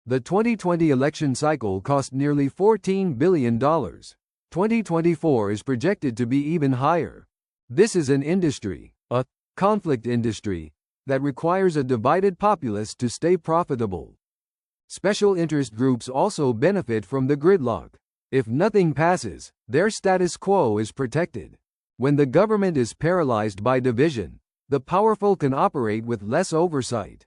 The 2020 election cycle cost nearly $14 billion. 2024 is projected to be even higher. This is an industry, a conflict industry, that requires a divided populace to stay profitable. Special interest groups also benefit from the gridlock. If nothing passes, their status quo is protected. When the government is paralyzed by division, the powerful can operate with less oversight.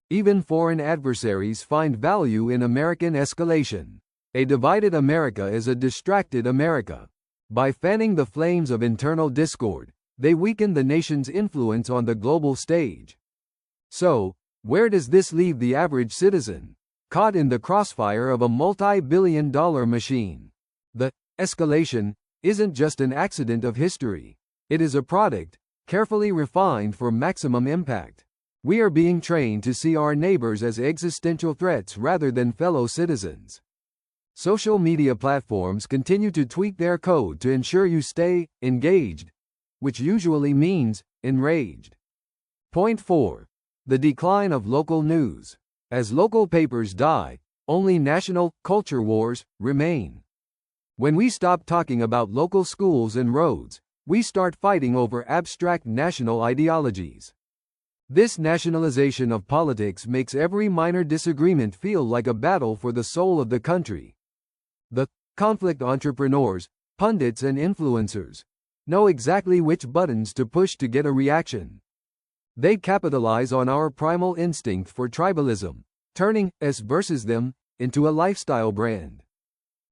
Even foreign adversaries find value in American escalation. A divided America is a distracted America. By fanning the flames of internal discord, they weaken the nation's influence on the global stage. So, where does this leave the average citizen? Caught in the crossfire of a multi-billion-dollar machine. The escalation isn't just an accident of history. It is a product, carefully refined for maximum impact. We are being trained to see our neighbors as existential threats rather than fellow citizens. Social media platforms continue to tweak their code to ensure you stay engaged, which usually means enraged. Point 4. The decline of local news. As local papers die, only national culture wars remain. When we stop talking about local schools and roads, we start fighting over abstract national ideologies. This nationalization of politics makes every minor disagreement feel like a battle for the soul of the country. The conflict entrepreneurs, pundits and influencers know exactly which buttons to push to get a reaction. They capitalize on our primal instinct for tribalism, turning us versus them into a lifestyle brand.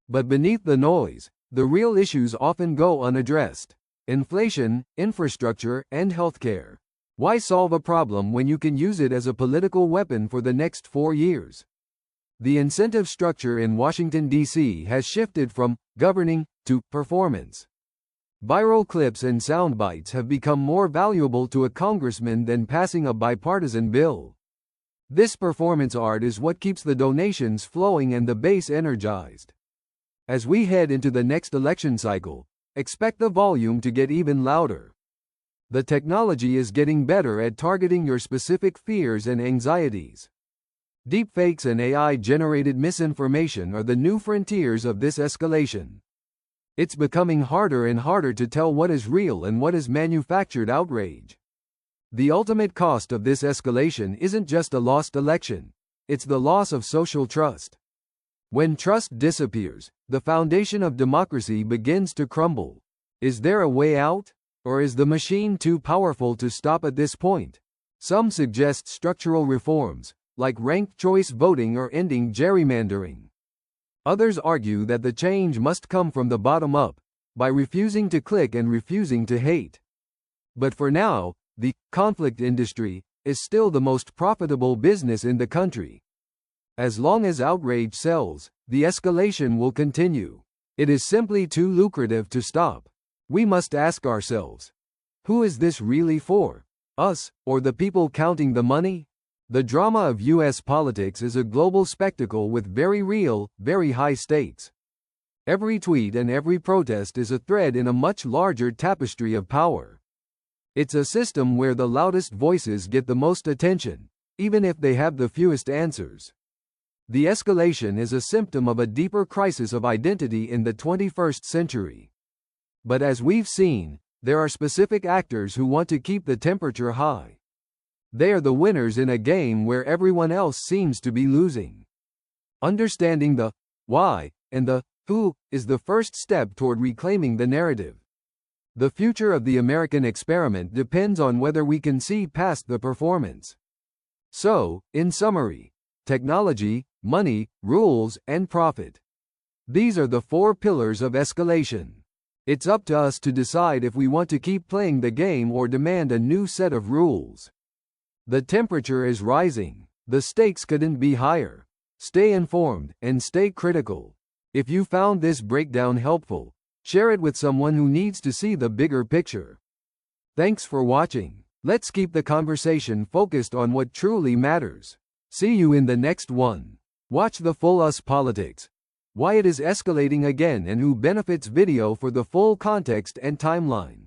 But beneath the noise, the real issues often go unaddressed. Inflation, infrastructure, and healthcare. Why solve a problem when you can use it as a political weapon for the next 4 years? The incentive structure in Washington, D.C. has shifted from governing to performance. Viral clips and sound bites have become more valuable to a congressman than passing a bipartisan bill. This performance art is what keeps the donations flowing and the base energized. As we head into the next election cycle, expect the volume to get even louder. The technology is getting better at targeting your specific fears and anxieties. Deepfakes and AI-generated misinformation are the new frontiers of this escalation. It's becoming harder and harder to tell what is real and what is manufactured outrage. The ultimate cost of this escalation isn't just a lost election, it's the loss of social trust. When trust disappears, the foundation of democracy begins to crumble. Is there a way out? Or is the machine too powerful to stop at this point? Some suggest structural reforms, like ranked choice voting or ending gerrymandering. Others argue that the change must come from the bottom up, by refusing to click and refusing to hate. But for now, the conflict industry is still the most profitable business in the country. As long as outrage sells, the escalation will continue. It is simply too lucrative to stop. We must ask ourselves, who is this really for? Us, or the people counting the money? The drama of U.S. politics is a global spectacle with very real, very high stakes. Every tweet and every protest is a thread in a much larger tapestry of power. It's a system where the loudest voices get the most attention, even if they have the fewest answers. The escalation is a symptom of a deeper crisis of identity in the 21st century. But as we've seen, there are specific actors who want to keep the temperature high. They are the winners in a game where everyone else seems to be losing. Understanding the why and the who is the first step toward reclaiming the narrative. The future of the American experiment depends on whether we can see past the performance. So, in summary, technology, money, rules, and profit. These are the 4 pillars of escalation. It's up to us to decide if we want to keep playing the game or demand a new set of rules. The temperature is rising. The stakes couldn't be higher. Stay informed and stay critical. If you found this breakdown helpful, share it with someone who needs to see the bigger picture. Thanks for watching. Let's keep the conversation focused on what truly matters. See you in the next one. Watch the full Us Politics. Why it is escalating again and who benefits video for the full context and timeline.